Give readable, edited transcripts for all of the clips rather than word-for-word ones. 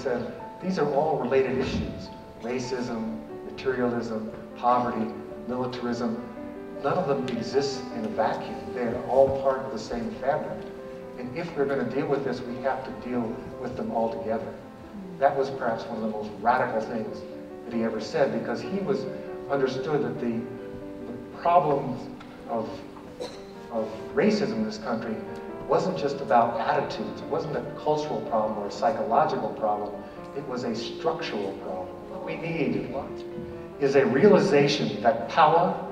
said, these are all related issues. Racism, materialism, poverty, militarism. None of them exist in a vacuum. They're all part of the same fabric. And if we're going to deal with this, we have to deal with them all together. That was perhaps one of the most radical things that he ever said, because he was understood that the problems of racism in this country wasn't just about attitudes. It wasn't a cultural problem or a psychological problem. It was a structural problem. What we need is a realization that power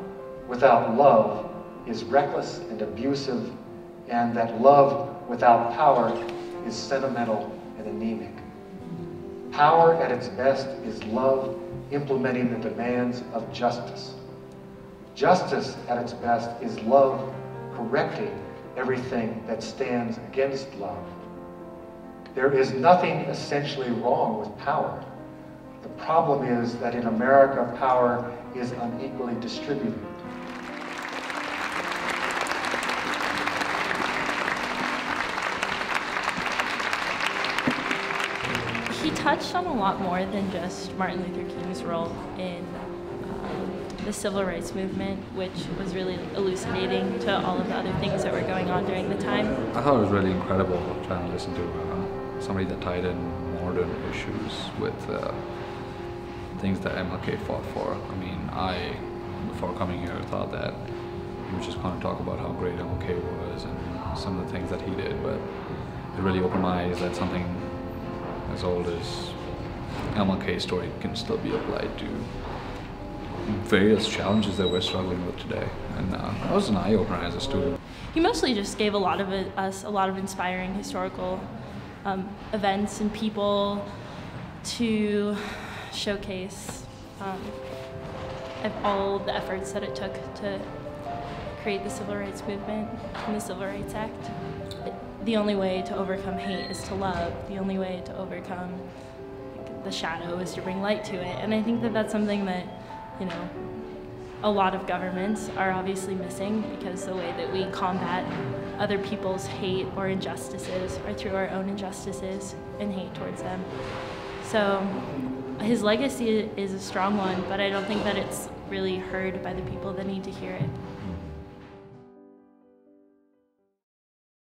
without love is reckless and abusive, and that love without power is sentimental and anemic. Power at its best is love implementing the demands of justice. Justice at its best is love correcting everything that stands against love. There is nothing essentially wrong with power. The problem is that in America, power is unequally distributed. He touched on a lot more than just Martin Luther King's role in the civil rights movement, which was really elucidating to all of the other things that were going on during the time. I thought it was really incredible trying to listen to somebody that tied in modern issues with things that MLK fought for. I mean, before coming here, thought that he was just going to talk about how great MLK was and some of the things that he did, but it really opened my eyes that something as old as MLK's story can still be applied to various challenges that we're struggling with today. And that was an eye-opener as a student. He mostly just gave us a lot of inspiring historical events and people to showcase all the efforts that it took to create the civil rights movement and the Civil Rights Act. The only way to overcome hate is to love. The only way to overcome the shadow is to bring light to it. And I think that that's something that, you know, a lot of governments are obviously missing, because the way that we combat other people's hate or injustices are through our own injustices and hate towards them. So his legacy is a strong one, but I don't think that it's really heard by the people that need to hear it.